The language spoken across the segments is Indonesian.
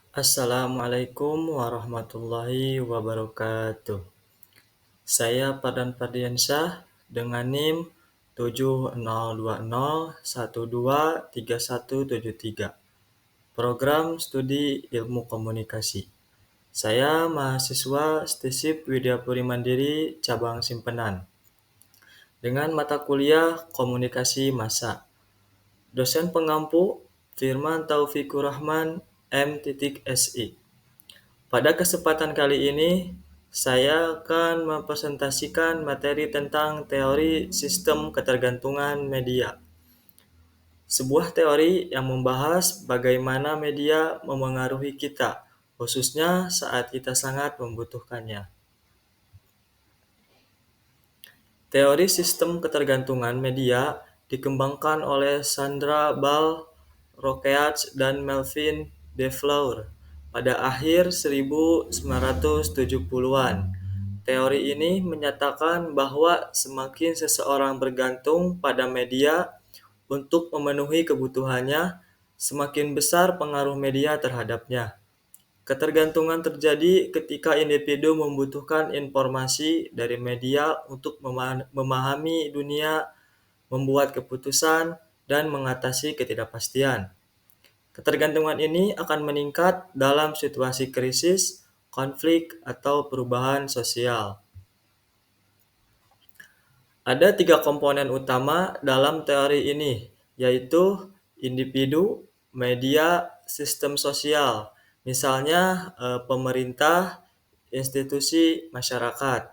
Assalamualaikum warahmatullahi wabarakatuh. Saya Pardan Fardiansyah dengan NIM 7020123173. Program Studi Ilmu Komunikasi. Saya mahasiswa STISIP Widya Puri Mandiri Cabang Simpenan dengan mata kuliah Komunikasi Massa. Dosen pengampu Firman Taufikur Rahman M.Si. Pada kesempatan kali ini, saya akan mempresentasikan materi tentang teori sistem ketergantungan media. Sebuah teori yang membahas bagaimana media memengaruhi kita, khususnya saat kita sangat membutuhkannya. Teori sistem ketergantungan media dikembangkan oleh Sandra Ball, Rokeach, dan Melvin DeFleur pada akhir 1970-an. Teori ini menyatakan bahwa semakin seseorang bergantung pada media untuk memenuhi kebutuhannya, semakin besar pengaruh media terhadapnya. Ketergantungan terjadi ketika individu membutuhkan informasi dari media untuk memahami dunia, membuat keputusan, dan mengatasi ketidakpastian. Ketergantungan ini akan meningkat dalam situasi krisis, konflik, atau perubahan sosial. Ada 3 komponen utama dalam teori ini, yaitu individu, media, sistem sosial. Misalnya pemerintah, institusi, masyarakat.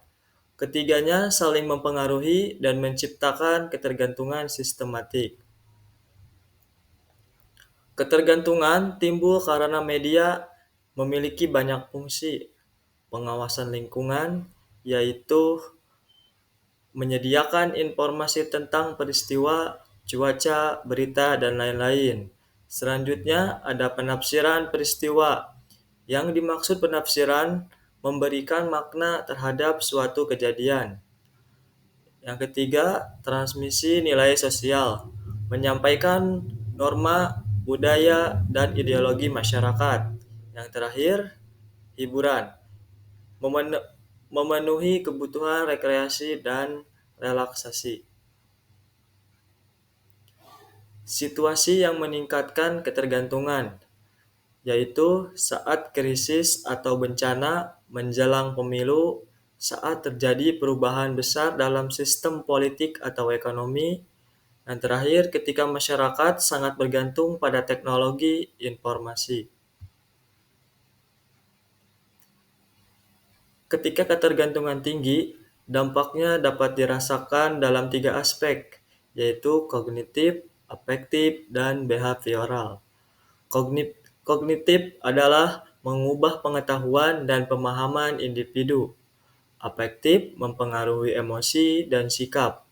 Ketiganya saling mempengaruhi dan menciptakan ketergantungan sistematik. Ketergantungan timbul karena media memiliki banyak fungsi. Pengawasan lingkungan, yaitu menyediakan informasi tentang peristiwa, cuaca, berita, dan lain-lain. Selanjutnya ada penafsiran peristiwa. Yang dimaksud penafsiran memberikan makna terhadap suatu kejadian. Yang ketiga, transmisi nilai sosial, menyampaikan norma, budaya, dan ideologi masyarakat. Yang terakhir, hiburan, memenuhi kebutuhan rekreasi dan relaksasi. Situasi yang meningkatkan ketergantungan, yaitu saat krisis atau bencana, menjelang pemilu, saat terjadi perubahan besar dalam sistem politik atau ekonomi, dan terakhir ketika masyarakat sangat bergantung pada teknologi informasi. Ketika ketergantungan tinggi, dampaknya dapat dirasakan dalam 3 aspek, yaitu kognitif, afektif, dan behavioral. Kognitif adalah mengubah pengetahuan dan pemahaman individu. Afektif mempengaruhi emosi dan sikap.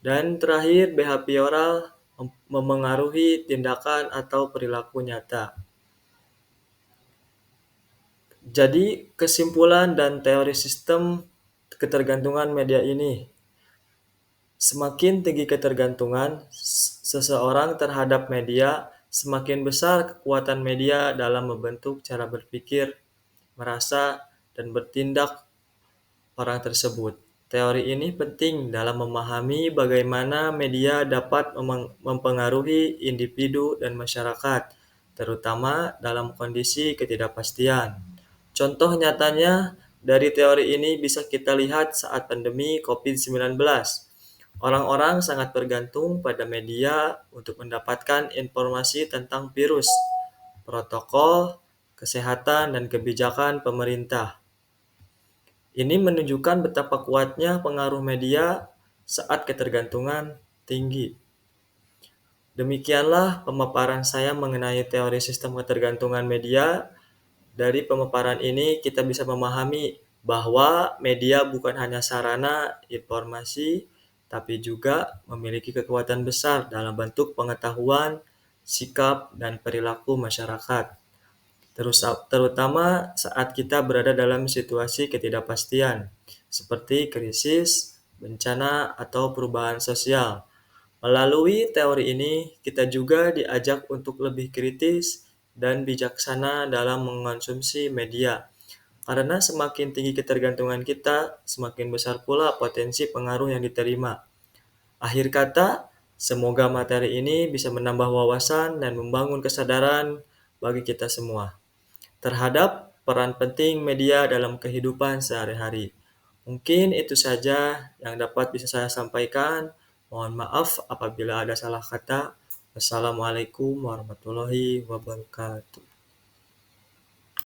Dan terakhir, behavioral memengaruhi tindakan atau perilaku nyata. Jadi, kesimpulan dan teori sistem ketergantungan media ini, semakin tinggi ketergantungan seseorang terhadap media, semakin besar kekuatan media dalam membentuk cara berpikir, merasa, dan bertindak orang tersebut. Teori ini penting dalam memahami bagaimana media dapat mempengaruhi individu dan masyarakat, terutama dalam kondisi ketidakpastian. Contoh nyatanya dari teori ini bisa kita lihat saat pandemi COVID-19. Orang-orang sangat bergantung pada media untuk mendapatkan informasi tentang virus, protokol, kesehatan, dan kebijakan pemerintah. Ini menunjukkan betapa kuatnya pengaruh media saat ketergantungan tinggi. Demikianlah pemaparan saya mengenai teori sistem ketergantungan media. Dari pemaparan ini kita bisa memahami bahwa media bukan hanya sarana informasi, tapi juga memiliki kekuatan besar dalam bentuk pengetahuan, sikap, dan perilaku masyarakat. Terutama saat kita berada dalam situasi ketidakpastian, seperti krisis, bencana, atau perubahan sosial. Melalui teori ini, kita juga diajak untuk lebih kritis, dan bijaksana dalam mengonsumsi media. Karena semakin tinggi ketergantungan kita, semakin besar pula potensi pengaruh yang diterima. Akhir kata, semoga materi ini bisa menambah wawasan dan membangun kesadaran bagi kita semua terhadap peran penting media dalam kehidupan sehari-hari. Mungkin itu saja yang dapat bisa saya sampaikan. Mohon maaf apabila ada salah kata. Wassalamualaikum warahmatullahi wabarakatuh.